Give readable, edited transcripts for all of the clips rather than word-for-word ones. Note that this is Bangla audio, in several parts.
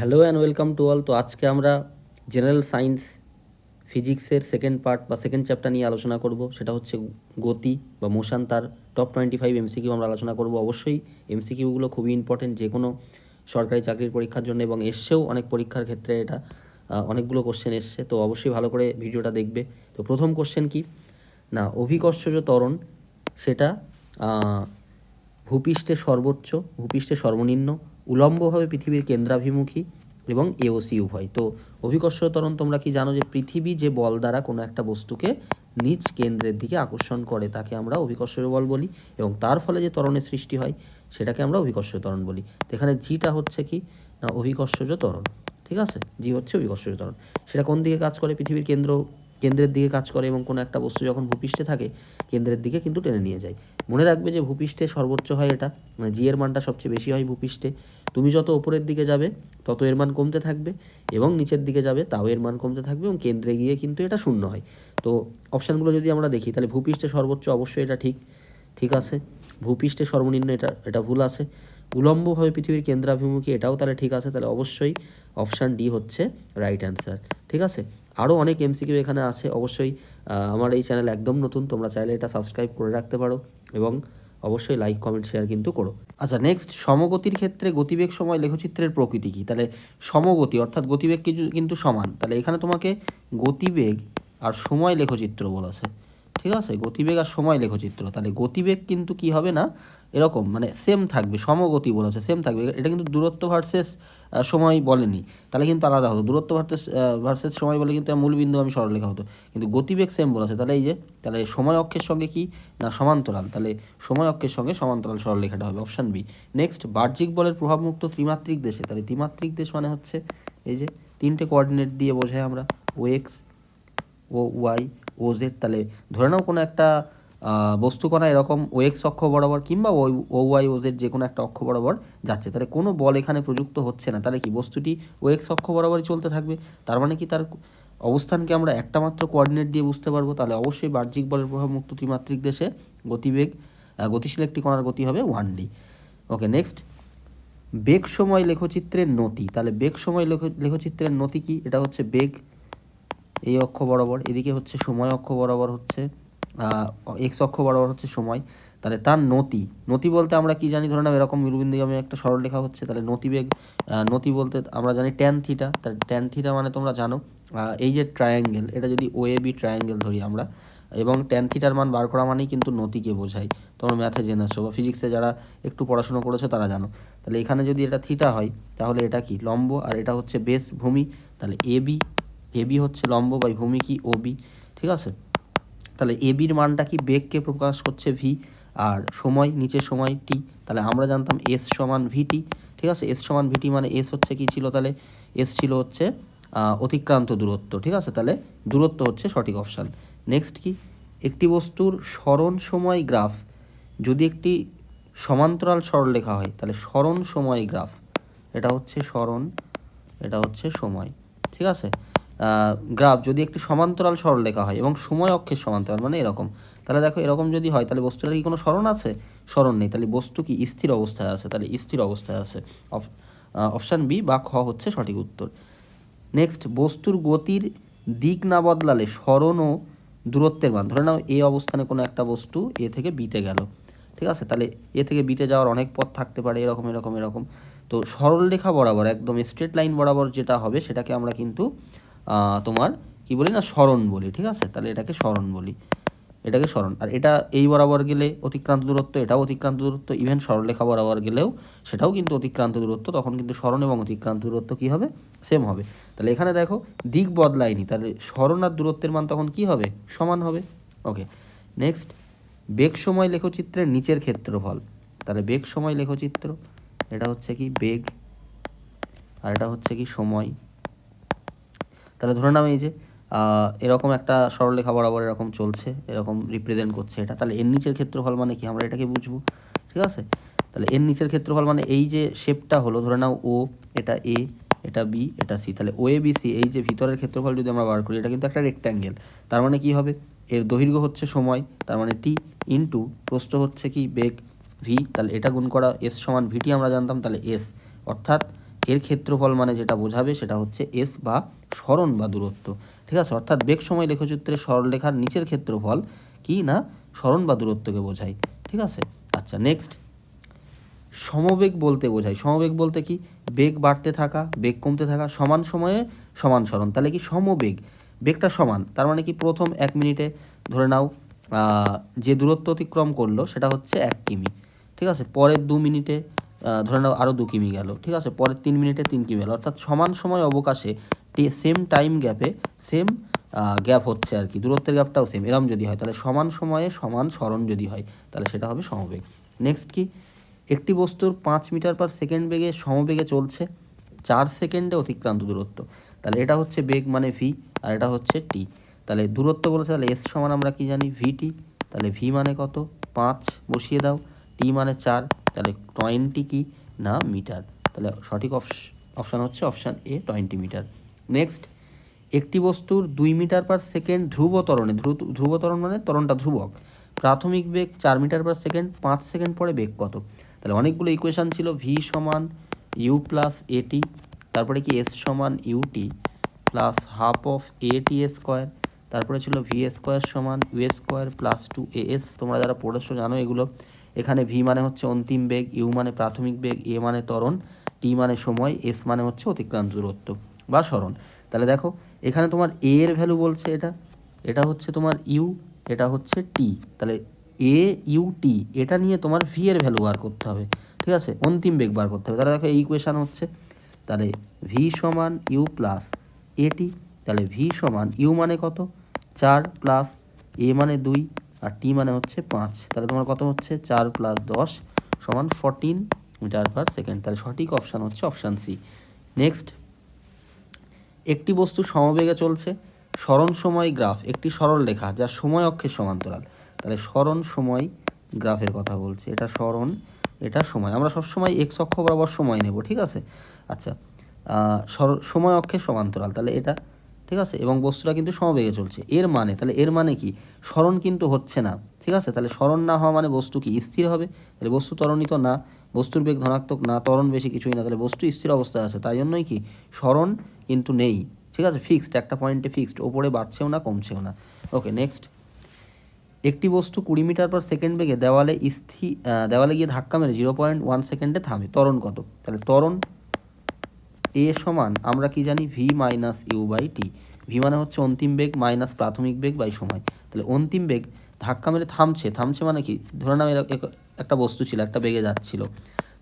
Hello and welcome to all. তো আজকে আমরা জেনারেল সায়েন্স ফিজিক্সের সেকেন্ড পার্ট বা সেকেন্ড চ্যাপ্টার নিয়ে আলোচনা করব। সেটা হচ্ছে গতি বা মোশন। তার টপ 25 এমসিকিউ আমরা আলোচনা করব। অবশ্যই এমসিকিউগুলো খুবই ইম্পর্টেন্ট যে কোনো সরকারি চাকরির পরীক্ষার জন্য, এবং এসছেও অনেক পরীক্ষার ক্ষেত্রে এটা অনেকগুলো কোশ্চেন এসছে। তো অবশ্যই ভালো করে ভিডিওটা দেখবে। তো প্রথম কোশ্চেন কি না, অভিকর্ষজ ত্বরণ সেটা ভূপৃষ্ঠে সর্বোচ্চ, ভূপৃষ্ঠে সর্বনিম্ন, উলম্বভাবে পৃথিবীর কেন্দ্রাভিমুখী এবং এওসি উভয়। তো অভিকর্ষজ ত্বরণ তোমরা কি জানো যে পৃথিবী যে বল দ্বারা কোনো একটা বস্তুকে নিজ কেন্দ্রের দিকে আকর্ষণ করে তাকে আমরা অভিকর্ষজ বল বলি, এবং তার ফলে যে ত্বরণের সৃষ্টি হয় সেটাকে আমরা অভিকর্ষজ ত্বরণ বলি। তো এখানে জিটা হচ্ছে কি না অভিকর্ষজ ত্বরণ, ঠিক আছে। জি হচ্ছে অভিকর্ষজ ত্বরণ। সেটা কোন দিকে কাজ করে? পৃথিবীর কেন্দ্রের দিকে কাজ করে, এবং কোনো একটা বস্তু যখন ভূপৃষ্ঠে থাকে কেন্দ্রের দিকে কিন্তু টেনে নিয়ে যায়। মনে রাখবে যে ভূপৃষ্ঠে সর্বোচ্চ হয় এটা, মানে জি এর মানটা সবচেয়ে বেশি হয় ভূপৃষ্ঠে। তুমি যত ওপরের দিকে যাবে তত এর মান কমতে থাকবে, এবং নিচের দিকে যাবে তাও এর মান কমতে থাকবে, এবং কেন্দ্রে গিয়ে কিন্তু এটা শূন্য হয়। তো অপশানগুলো যদি আমরা দেখি তাহলে ভূপৃষ্ঠে সর্বোচ্চ অবশ্যই এটা ঠিক আছে। ভূপৃষ্ঠে সর্বনিম্ন এটা ভুল আছে। উলম্বভাবে পৃথিবীর কেন্দ্রাভিমুখী এটাও তাহলে ঠিক আছে। তাহলে অবশ্যই অপশান ডি হচ্ছে রাইট অ্যান্সার, ঠিক আছে। আরও অনেক এমসিকিউ এখানে আছে। অবশ্যই আমার এই চ্যানেল একদম নতুন, তোমরা চাইলে এটা সাবস্ক্রাইব করে রাখতে পারো, এবং অবশ্যই লাইক কমেন্ট শেয়ার কিন্তু করো। আচ্ছা, নেক্সট, সমগতির ক্ষেত্রে গতিবেগ সময় লেখচিত্রের প্রকৃতি কী? তাহলে সমগতি অর্থাৎ গতিবেগ কিন্তু সমান। তাহলে এখানে তোমাকে গতিবেগ আর সময় লেখচিত্র বলেছে, ঠিক আছে। গতিবেগ আর সময় লেখচিত্র। তাহলে গতিবেগ কিন্তু কি হবে না এরকম, মানে সেম থাকবে। সমগতি বলেছে সেম থাকবে, এটা কিন্তু দূরত্ব ভার্সেস সময় বলেনি। তাহলে কিন্তু আলাদা হতো, দূরত্ব ভার্সেস সময় বলে কিন্তু মূলবিন্দু আমি সরলরেখা হতো, কিন্তু গতিবেগ সেম বলেছে। তাহলে এই যে তাহলে সময় অক্ষের সঙ্গে কি না সমান্তরাল, তাহলে সময় অক্ষের সঙ্গে সমান্তরাল সরলরেখাটা হবে অপশান বি। নেক্সট, বাহ্যিক বলের প্রভাবমুক্ত ত্রিমাত্রিক দেশে। তাহলে ত্রিমাত্রিক দেশ মানে হচ্ছে এই যে তিনটে কোঅর্ডিনেট দিয়ে বোঝায় আমরা, ও এক্স, ও ওয়াই, ও জেড। তাহলে ধরে নাও কোনো একটা বস্তুকণা এরকম ও এক্স অক্ষ বরাবর কিংবা ও ওয়াই ও জেড যে কোনো একটা অক্ষ বরাবর যাচ্ছে, তাহলে কোনো বল এখানে প্রযুক্ত হচ্ছে না। তাহলে কি বস্তুটি ও এক্স অক্ষ বরাবরই চলতে থাকবে। তার মানে কি তার অবস্থানকে আমরা একটা মাত্র কোঅর্ডিনেট দিয়ে বুঝতে পারবো। তাহলে অবশ্যই বাহ্যিক বলের প্রভাব মুক্ত ত্রিমাত্রিক দেশে গতিশীল একটি কণার গতি হবে 1D। ওকে, নেক্সট, বেগ সময় লেখচিত্রের নতি। তাহলে বেগ সময় লেখচিত্রের নতি কি? এটা হচ্ছে বেগ এই অক্ষ বরাবর, এদিকে হচ্ছে সময় অক্ষ বরাবর হচ্ছে এক্স অক্ষ বরাবর হচ্ছে সময়। তাহলে তার নতি বলতে আমরা কি জানি? ধরে নাও এরকম বিন্দুগামী একটা সরলরেখা হচ্ছে, তাহলে নতি বলতে আমরা জানি ট্যান থিটা। তাহলে ট্যান থিটা মানে তোমরা জানো এই যে ট্রায়াঙ্গেল, এটা যদি ও এ বি ট্রায়াঙ্গেল ধরি আমরা, এবং ট্যান থিটার মান বার করা মানেই কিন্তু নতিকে বোঝায়। তোমরা ম্যাথে জেনেছো বা ফিজিক্সে যারা একটু পড়াশোনা করেছো তারা জানো। তাহলে এখানে যদি এটা থিটা হয় তাহলে এটা কি লম্ব, আর এটা হচ্ছে বেস ভূমি। তাহলে এবি হচ্ছে লম্ব বাই ভূমি কি ওবি, ঠিক আছে। তাহলে এবির মানটা কি বেগকে প্রকাশ করছে ভি, আর সময় নিচে সময় টি। তাহলে আমরা জানতাম এস সমান ভিটি, ঠিক আছে। এস সমান ভিটি মানে এস হচ্ছে কি ছিল? তাহলে এস ছিল হচ্ছে অতিক্রান্ত দূরত্ব, ঠিক আছে। তাহলে দূরত্ব হচ্ছে সঠিক অপশান। নেক্সট কি, একটি বস্তুর সরণ সময় গ্রাফ যদি একটি সমান্তরাল সরলরেখা হয়, তাহলে সরণ সময় গ্রাফ, এটা হচ্ছে সরণ, এটা হচ্ছে সময়, ঠিক আছে। গ্রাফ যদি একটি সমান্তরাল সরলরেখা হয় এবং সময় অক্ষের সমান্তরাল, মানে এরকম, তাহলে দেখো এরকম যদি হয় তাহলে বস্তুটার কি কোনো সরণ আছে? সরণ নেই। তাহলে বস্তু কি স্থির অবস্থায় আছে? তাহলে স্থির অবস্থায় আছে। অপশান বি বা খ হচ্ছে সঠিক উত্তর। নেক্সট, বস্তুর গতির দিক না বদলালে সরণ ও দূরত্বের মান। ধরে নাও এ অবস্থানে কোনো একটা বস্তু এ থেকে বিতে গেল, ঠিক আছে। তাহলে এ থেকে বিতে যাওয়ার অনেক পথ থাকতে পারে, এরকম এরকম এরকম। তো সরলরেখা বরাবর একদম স্ট্রেট লাইন বরাবর যেটা হবে সেটাকে আমরা কিন্তু তোমার কি বলি না সরণ বলি, ঠিক আছে। তাহলে এটাকে সরণ বলি, এটাকে সরণ। আর এটা এই বরাবর গেলে অতিক্রান্ত দূরত্ব, এটাও অতিক্রান্ত দূরত্ব। ইভেন সরলরেখা বরাবর গেলেও সেটাও কিন্তু অতিক্রান্ত দূরত্ব, তখন কিন্তু সরণ এবং অতিক্রান্ত দূরত্ব কী হবে? সেম হবে। তাহলে এখানে দেখো দিক বদলায়নি, তাহলে সরণ আর দূরত্বের মান তখন কী হবে? সমান হবে। ওকে, নেক্সট, বেগ সময় লেখচিত্রের নিচের ক্ষেত্রফল। তাহলে বেগ সময় লেখচিত্র, এটা হচ্ছে কি বেগ, আর এটা হচ্ছে কি সময়। তাহলে ধরে নাও এই যে এরকম একটা সরলরেখা বরাবর এরকম চলছে, এরকম রিপ্রেজেন্ট করছে এটা। তাহলে এর নিচের ক্ষেত্রফল মানে কি? আমরা এটাকে বুঝবো, ঠিক আছে। তাহলে এর নিচের ক্ষেত্রফল মানে এই যে শেপটা হলো, ধরে নাও ও, এটা এ, এটা বি, এটা সি। তাহলে ও এ বি সি এই যে ভিতরের ক্ষেত্রফল যদি আমরা বার করি, এটা কিন্তু একটা রেক্ট্যাঙ্গেল। তার মানে কি হবে? এর দৈর্ঘ্য হচ্ছে সময়, তার মানে টি, ইন্টু প্রস্থ হচ্ছে কি বেগ ভি। তাহলে এটা গুণ করা এস সমান ভিটি আমরা জানতাম, তাহলে এস, অর্থাৎ এর ক্ষেত্রফল মানে যেটা বোঝাবে সেটা হচ্ছে এস বা সরণ বা দূরত্ব, ঠিক আছে। অর্থাৎ বেগ সময় লেখচিত্রে সরলরেখার নিচের ক্ষেত্রফল কি না সরণ বা দূরত্বকে বোঝায়, ঠিক আছে। আচ্ছা নেক্সট, সমবেগ বলতে বোঝায়, সমবেগ বলতে কি বেগ বাড়তে থাকা বেগ কমতে থাকা সমান সময়ে সমান সরণ, তাহলে কি সমবেগ, বেগটা সমান, তার মানে কি প্রথম 1 মিনিটে ধরে নাও যে দূরত্ব অতিক্রম করলো সেটা হচ্ছে 1 কিমি, ঠিক আছে। পরের 2 মিনিটে ধরে নাও আরও 2 কিমি গেল, ঠিক আছে। পরের 3 মিনিটে 3 কিমি গেল, অর্থাৎ সমান সময় অবকাশে সেম টাইম গ্যাপে সেম গ্যাপ হচ্ছে আর কি, দূরত্বের গ্যাপটাও সেম, এরম যদি হয় তাহলে সমান সময়ে সমান সরণ যদি হয় তাহলে সেটা হবে সমবেগ। নেক্সট কি, একটি বস্তুর 5 মিটার/সেকেন্ড বেগে সমবেগে চলছে 4 সেকেন্ডে অতিক্রান্ত দূরত্ব, তাহলে এটা হচ্ছে বেগ মানে ভি আর এটা হচ্ছে টি। তাহলে দূরত্ব বলেছে, তাহলে এস সমান আমরা কি জানি ভিটি, তাহলে ভি মানে কত 5 বসিয়ে দাও, টি মানে 4, তাহলে 20 কি না মিটার, তাহলে সঠিক অপশান হচ্ছে অপশান এ 20 মিটার। নেক্সট, একটি বস্তুর 2 মিটার/সেকেন্ড ধ্রুব ত্বরণে, ধ্রুব ত্বরণ মানে ত্বরণটা ধ্রুবক, প্রাথমিক বেগ 4 মিটার/সেকেন্ড, 5 সেকেন্ড পরে বেগ কত, তাহলে অনেকগুলো ইকুয়েশান ছিল, ভি সমান ইউ প্লাস এটি, তারপরে কি এস সমান ইউটি প্লাস হাফ অফ এটি স্কোয়ার, তারপরে ছিল ভি স্কোয়ার সমান ইউ স্কোয়ার প্লাস 2as, তোমরা যারা পড়েছো জানো এগুলো। এখানে ভি মানে হচ্ছে অন্তিম বেগ, ইউ মানে প্রাথমিক বেগ, এ মানে ত্বরণ, টি মানে সময়, এস মানে হচ্ছে অতিক্রান্ত দূরত্ব বা সরণ। তাহলে দেখো এখানে তোমার এ এর ভ্যালু বলছে এটা হচ্ছে তোমার ইউ, এটা হচ্ছে টি, তাহলে এ ইউ টি এটা নিয়ে তোমার ভি এর ভ্যালু বার করতে হবে, ঠিক আছে, অন্তিম বেগ বার করতে হবে। তাহলে দেখো এই ইকুয়েশান হচ্ছে, তাহলে ভি সমান ইউ প্লাস এটি, তাহলে ভি সমান ইউ মানে কত 4 প্লাস এ মানে 2 আর টি মানে হচ্ছে 5, তাহলে তোমার কত হচ্ছে 4 + 10 সমান 14 মিটার/সেকেন্ড, তাহলে সঠিক অপশান হচ্ছে অপশান সি। নেক্সট, একটি বস্তু সমবেগে চলছে, সরণ সময় গ্রাফ একটি সরল রেখা যা সময় অক্ষের সমান্তরাল, তাহলে সরণ সময় গ্রাফের কথা বলছে, এটা সরণ এটা সময়, আমরা সবসময় এক্স অক্ষ বরাবর সময় নেব, ঠিক আছে। আচ্ছা সময় অক্ষের সমান্তরাল, তাহলে এটা ঠিক আছে, এবং বস্তুটা কিন্তু সমবেগে চলছে, এর মানে তাহলে এর মানে কি সরণ কিন্তু হচ্ছে না, ঠিক আছে। তাহলে সরণ না হওয়া মানে বস্তু কি স্থির হবে, তাহলে বস্তু ত্বরণিত না, বস্তুর বেগ ধনাত্মক না, ত্বরণ বেশি কিছুই না, তাহলে বস্তু স্থির অবস্থায় আছে, তাই জন্যই কি সরণ কিন্তু নেই, ঠিক আছে, ফিক্সড একটা পয়েন্টে ফিক্সড, ওপরে বাড়ছেও না কমছেও না। ওকে নেক্সট, একটি বস্তু 20 মিটার/সেকেন্ড বেগে দেওয়ালে গিয়ে ধাক্কা মেরে 0.1 সেকেন্ডে থামে, ত্বরণ কত, তাহলে ত্বরণ এ সমান আমরা কি জানি V minus U by T, V মানে হচ্ছে অন্তিম বেগ মাইনাস প্রাথমিক বেগ বাই সময়, তাহলে অন্তিম বেগ ধাক্কা মেরে থামছে মানে কি ধরে নাও একটা বস্তু ছিল একটা বেগে যাচ্ছিল,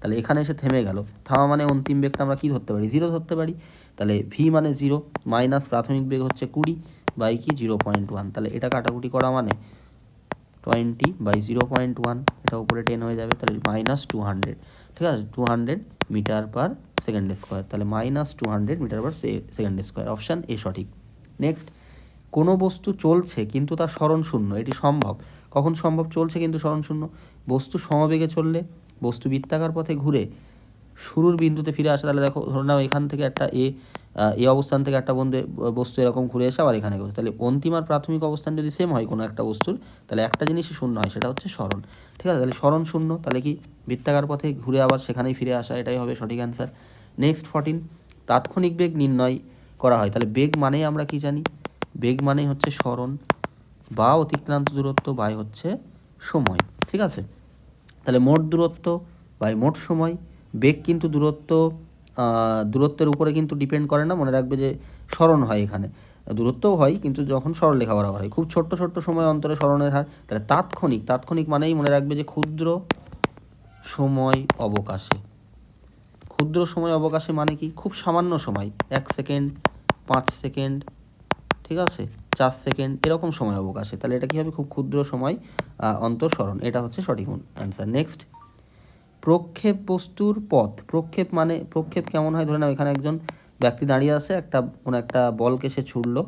তাহলে এখানে এসে থেমে গেল, থামা মানে অন্তিম বেগটা আমরা কি ধরতে পারি 0 ধরতে পারি, তাহলে ভি মানে 0 মাইনাস প্রাথমিক বেগ হচ্ছে 20 বাই কি 0.1, তাহলে এটা কাটাকুটি করা মানে 20/0.1, এটা উপরে 10 হয়ে যাবে, তাহলে -200, ঠিক আছে, 200 মিটার/সেকেন্ড স্কোয়ার, তাহলে -200 মিটার/সেকেন্ড স্কোয়ার, অপশান এ সঠিক। নেক্সট, কোনো বস্তু চলছে কিন্তু তার সরণ শূন্য, এটি সম্ভব, কখন সম্ভব চলছে কিন্তু সরণ শূন্য, বস্তু সমবেগে চললে বস্তু বৃত্তাকার পথে ঘুরে শুরুর বিন্দুতে ফিরে আসে, তাহলে দেখো ধরে নাও এখান থেকে একটা এই অবস্থান থেকে একটা বস্তু এরকম ঘুরে এসে আবার এখানে গেছে, তাহলে অন্তিম আর প্রাথমিক অবস্থান যদি সেম হয় কোনো একটা বস্তুর, তাহলে একটা জিনিসই শূন্য হয়, সেটা হচ্ছে সরণ, ঠিক আছে। তাহলে সরণ শূন্য, তাহলে কি বৃত্তাকার পথে ঘুরে আবার সেখানেই ফিরে আসা, এটাই হবে সঠিক অ্যান্সার। নেক্সট 14, তাৎক্ষণিক বেগ নির্ণয় করা হয়, তাহলে বেগ মানেই আমরা কি জানি, বেগ মানেই হচ্ছে সরণ বা অতিক্রান্ত দূরত্ব বাই হচ্ছে সময়, ঠিক আছে। তাহলে মোট দূরত্ব বাই মোট সময়, বেগ কিন্তু দূরত্বের উপরে কিন্তু ডিপেন্ড করে না, মনে রাখবে যে সরণ হয় এখানে, দূরত্বও হয় কিন্তু যখন সরলরেখা বরাবর হয়, খুব ছোট্ট সময় অন্তরে সরণের হার, তাহলে তাৎক্ষণিক মানেই মনে রাখবে যে ক্ষুদ্র সময় অবকাশে, ক্ষুদ্র সময় অবকাশে মানে কি খুব সামান্য সময়, 1 সেকেন্ড 5 সেকেন্ড, ঠিক আছে 4 সেকেন্ড এরকম সময় অবকাশে, তাহলে এটা কী হবে খুব ক্ষুদ্র সময় অন্তর সরণ, এটা হচ্ছে সঠিক অ্যান্সার। নেক্সট, প্রক্ষেপ বস্তুর পথ, প্রক্ষেপ কেমন হয়, ধরে নাও এখানে একজন ব্যক্তি দাঁড়িয়ে আছে, কোনো একটা বলকে সে ছুড়লো,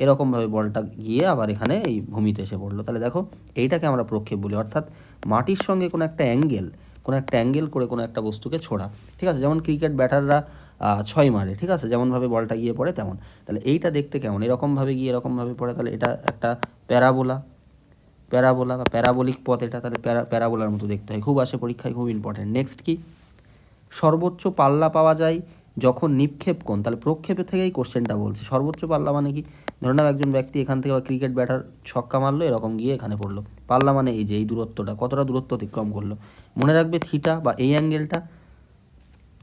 এরকমভাবে বলটা গিয়ে আবার এখানে এই ভূমিতে এসে পড়লো, তাহলে দেখো এইটাকে আমরা প্রক্ষেপ বলি, অর্থাৎ মাটির সঙ্গে কোনো একটা অ্যাঙ্গেল করে কোনো একটা বস্তুকে ছোড়া, ঠিক আছে, যেমন ক্রিকেট ব্যাটাররা 6 মারে, ঠিক আছে, যেমনভাবে বলটা গিয়ে পড়ে তেমন, তাহলে এইটা দেখতে কেমন এরকমভাবে গিয়ে এরকমভাবে পড়ে, তাহলে এটা একটা প্যারাবোলা বা প্যারাবোলিক পথ, এটা তাহলে প্যারাবোলার মতো দেখতে হয়, খুব আসে পরীক্ষায়, খুব ইম্পর্টেন্ট। নেক্সট কি, সর্বোচ্চ পাল্লা পাওয়া যায় যখন নিক্ষেপ কোণ, তাহলে প্রক্ষেপের থেকেই কোশ্চেনটা বলছে। সর্বোচ্চ পাল্লা মানে কি, ধরে নাও একজন ব্যক্তি এখান থেকে ক্রিকেট ব্যাটার ছক্কা মারলো, এরকম গিয়ে এখানে পড়লো। পাল্লা মানে এই যে এই দূরত্বটা, কতটা দূরত্ব অতিক্রম করলো। মনে রাখবে থিটা বা এই অ্যাঙ্গেলটা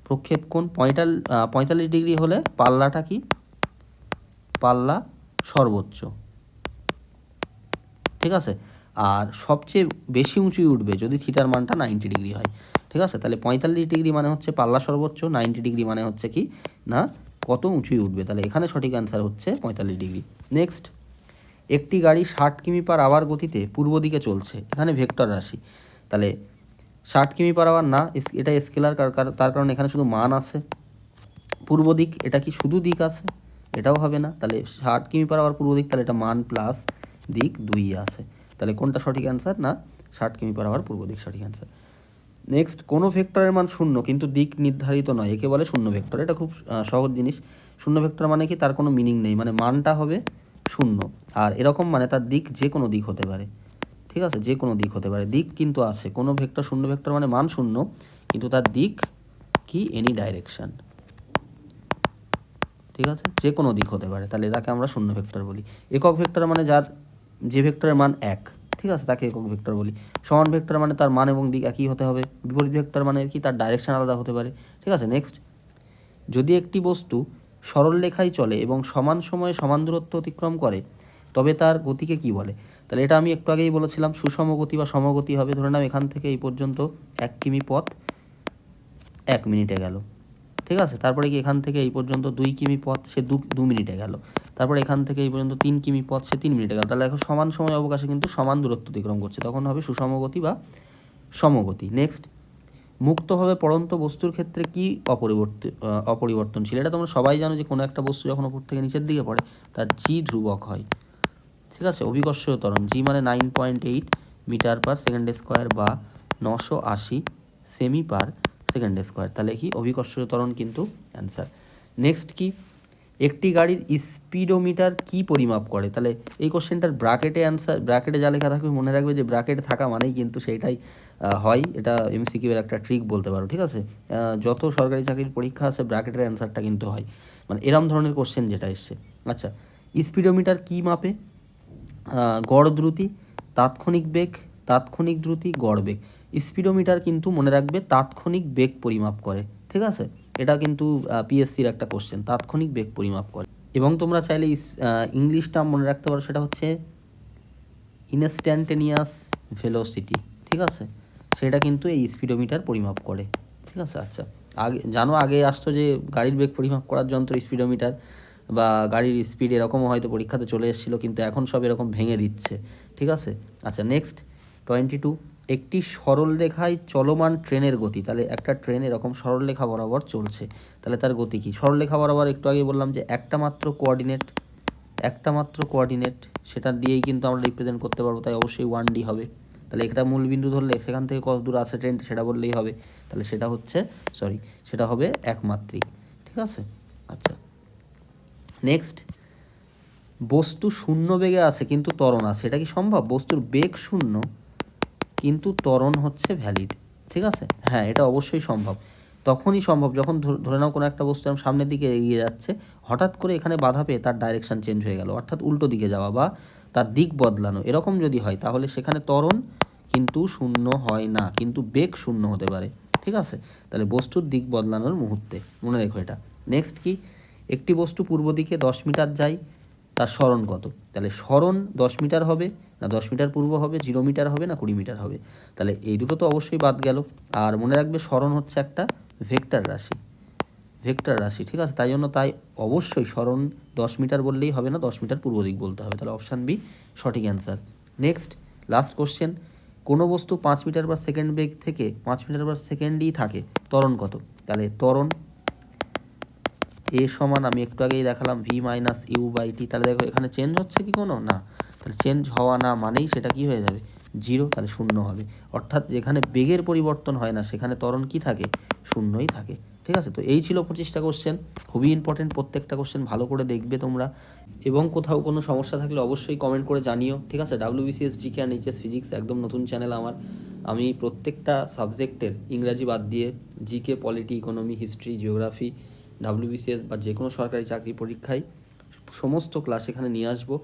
প্রক্ষেপ কোণ 45 ডিগ্রি হলে পাল্লাটা কি, পাল্লা সর্বোচ্চ, ঠিক আছে। আর সবচেয়ে বেশি উঁচুই উঠবে যদি থিটার মানটা 90 ডিগ্রি হয়, ঠিক আছে। তাহলে 45 ডিগ্রি মানে হচ্ছে পাল্লা সর্বোচ্চ, 90 ডিগ্রি মানে হচ্ছে কি না কত উঁচুই উঠবে। তাহলে এখানে সঠিক অ্যান্সার হচ্ছে 45 ডিগ্রি। নেক্সট, একটি গাড়ি 60 কিমি পার আওয়ার গতিতে পূর্ব দিকে চলছে, এখানে ভেক্টর রাশি। তাহলে 60 কিমি পার আওয়ার না, এটা স্কেলার, তার কারণে এখানে শুধু মান আছে। পূর্ব দিক, এটা কি শুধু দিক আছে, এটাও হবে না। তাহলে 60 কিমি পার আওয়ার পূর্ব দিক, তাহলে এটা মান প্লাস দিক 2 আছে। তাহলে কোনটা সঠিক অ্যান্সার না 60 কিমি পার আওয়ার পূর্ব দিক সঠিক অ্যান্সার। নেক্সট, কোনো ভেক্টরের মান শূন্য কিন্তু দিক নির্ধারিত নয়, একে বলে শূন্য ভেক্টর। এটা খুব সহজ জিনিস। শূন্য ভেক্টর মানে কি, তার কোনো মিনিং নেই, মানে মানটা হবে শূন্য, আর এরকম মানে তার দিক যে কোনো দিক হতে পারে, ঠিক আছে, যে কোনো দিক হতে পারে। দিক কিন্তু আছে, কোনো ভেক্টর শূন্য ভেক্টর মানে মান শূন্য কিন্তু তার দিক কি, এনি ডাইরেকশন, ঠিক আছে, যে কোনো দিক হতে পারে, তাহলে তাকে আমরা শূন্য ভেক্টর বলি। একক ভেক্টর মানে যে ভেক্টরের মান 1, ঠিক আছে, তাকে একক ভেক্টর বলি। সমান ভেক্টর মানে তার মান এবং দিক একই হতে হবে। বিপরীত ভেক্টর মানে কি, তার ডাইরেকশন আলাদা হতে পারে, ঠিক আছে। নেক্সট, যদি একটি বস্তু সরল রেখায় চলে এবং সমান সময়ে সমান দূরত্ব অতিক্রম করে তবে তার গতিকে কি বলে। তাহলে এটা আমি একটু আগেই বলেছিলাম, সুষম গতি বা সমগতি হবে। ধরে নাও এখান থেকে এই পর্যন্ত 1 কিমি পথ 1 মিনিটে গেল, ঠিক আছে। তারপরে কি এখান থেকে এই পর্যন্ত 2 কিমি পথ সে 2 মিনিটে গেল। তারপরে এখান থেকে এই পর্যন্ত 3 কিমি পথ সে 3 মিনিটে গেল। তাহলে এখন সমান সময় অবকাশে কিন্তু সমান দূরত্ব অতিক্রম করছে, তখন হবে সুষম গতি বা সমগতি। নেক্সট, মুক্তভাবে পড়ন্ত বস্তুর ক্ষেত্রে কি অপরিবর্তনশীল। এটা তোমরা সবাই জানো যে কোনো একটা বস্তু যখন উপর থেকে নিচের দিকে পড়ে তার জি ধ্রুবক হয়, ঠিক আছে। অভিকর্ষীয় ত্বরণ জি মানে 9.8 মিটার পার সেকেন্ড স্কোয়ার বা 980 সেমি পার সেকেন্ড স্কোয়ার। তাহলে কি অভিকর্ষীয় ত্বরণ কিন্তু অ্যান্সার। নেক্সট কি, একটি গাড়ির স্পিডোমিটার কি পরিমাপ করে। তাহলে এই কোশ্চেনটার ব্র্যাকেটে অ্যান্সার, ব্র্যাকেটে যা লেখা থাকবে মনে রাখবে যে ব্র্যাকেটে থাকা মানেই কিন্তু সেইটাই হয়। এটা এমসিকিউ এর একটা ট্রিক বলতে পারো, ঠিক আছে। যত সরকারি চাকরির পরীক্ষা আছে ব্র্যাকেটের অ্যান্সারটা কিন্তু হয়, মানে এরম ধরনের কোশ্চেন যেটা এসছে। আচ্ছা, স্পিডোমিটার কি মাপে, গড় দ্রুতি, তাৎক্ষণিক বেগ, তাৎক্ষণিক দ্রুতি, গড় বেগ। স্পিডোমিটার কিন্তু মনে রাখবে তাৎক্ষণিক বেগ পরিমাপ করে, ঠিক আছে। এটা কিন্তু পিএসসির একটা কোশ্চেন, তাৎক্ষণিক বেগ পরিমাপ করে। এবং তোমরা চাইলে ইংলিশ টার্ম মনে রাখতে পারো, সেটা হচ্ছে ইনস্ট্যান্টেনিয়াস ভেলোসিটি, ঠিক আছে। সেটা কিন্তু এই স্পিডোমিটার পরিমাপ করে, ঠিক আছে। আচ্ছা, আগে আসতো যে গাড়ির বেগ পরিমাপ করার যন্ত্র স্পিডোমিটার বা গাড়ির স্পিড, এরকমও হয়তো পরীক্ষাতে চলে এসেছিলো, কিন্তু এখন সব এরকম ভেঙে দিচ্ছে, ঠিক আছে। আচ্ছা, নেক্সট 22, একটি সরল রেখায় চলমান ট্রেনের গতি। তাহলে একটা ট্রেন এরকম সরল রেখা বরাবর চলছে, তাহলে তার গতি কী। সরল রেখা বরাবর একটু আগে বললাম যে একটা মাত্র কোঅর্ডিনেট সেটা দিয়েই কিন্তু আমরা রিপ্রেজেন্ট করতে পারবো, তাই অবশ্যই 1D হবে। তাহলে একটা মূল বিন্দু ধরলে সেখান থেকে কত দূর আছে ট্রেন সেটা বললেই হবে, তাহলে সেটা হবে একমাত্রিক, ঠিক আছে। আচ্ছা, নেক্সট, বস্তু শূন্য বেগে আছে কিন্তু ত্বরণ আছে, এটা কি সম্ভব। বস্তুর বেগ শূন্য কিন্তু ত্বরণ হচ্ছে ভ্যালিড, ঠিক আছে। হ্যাঁ, এটা অবশ্যই সম্ভব। তখনই সম্ভব যখন ধরে নাও কোনো একটা বস্তু সামনের দিকে এগিয়ে যাচ্ছে, হঠাৎ করে এখানে বাধা পেয়ে তার ডাইরেকশন চেঞ্জ হয়ে গেল, অর্থাৎ উল্টো দিকে যাওয়া বা তার দিক বদলানো, এরকম যদি হয় তাহলে সেখানে ত্বরণ কিন্তু শূন্য হয় না, কিন্তু বেগ শূন্য হতে পারে, ঠিক আছে। তাহলে বস্তুর দিক বদলানোর মুহূর্তে মনে রেখো এটা। নেক্সট কি, একটি বস্তু পূর্ব দিকে 10 মিটার যায়, তার সরণ কত। তাহলে সরণ 10 মিটার হবে না 10 মিটার পূর্ব হবে, 0 মিটার হবে না 20 মিটার হবে। তাহলে এই দুটো তো অবশ্যই বাদ গেল। আর মনে রাখবে সরণ হচ্ছে একটা ভেক্টর রাশি, ঠিক আছে। তাই অবশ্যই সরণ 10 মিটার বললেই হবে না, 10 মিটার পূর্ব দিক বলতে হবে। তাহলে অপশান বি সঠিক অ্যান্সার। নেক্সট, লাস্ট কোশ্চেন, কোনো বস্তু 5 মিটার পার সেকেন্ড বেগ থেকে 5 মিটার পার সেকেন্ডই থাকে, ত্বরণ কত। তাহলে ত্বরণ এ সমান, আমি একটু আগেই দেখালাম, v-u/t। তাহলে দেখো এখানে চেঞ্জ হচ্ছে কি কোনো না, তাহলে চেঞ্জ হওয়া না মানেই সেটা কি হয়ে যাবে, 0, তাহলে 0 হবে। অর্থাৎ যেখানে বেগের পরিবর্তন হয় না সেখানে ত্বরণ কি থাকে, 0ই থাকে, ঠিক আছে। তো এই ছিল 25টা কোশ্চেন, খুবই ইম্পর্টেন্ট, প্রত্যেকটা কোশ্চেন ভালো করে দেখবে তোমরা, এবং কোথাও কোনো সমস্যা থাকলে অবশ্যই কমেন্ট করে জানিও, ঠিক আছে। WBCS GK and HS physics একদম নতুন চ্যানেল আমার। আমি প্রত্যেকটা সাবজেক্টের ইংরাজি বাদ দিয়ে GK, polity, economy, history, geography, WBCS বা যে কোনো সরকারি চাকরি পরীক্ষায় সমস্ত ক্লাস এখানে নিয়ে আসবো।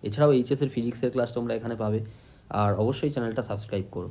এছাড়াও এইচএসের ফিজিক্সের ক্লাস তোমরা এখানে পাবে। আর অবশ্যই চ্যানেলটা সাবস্ক্রাইব করো।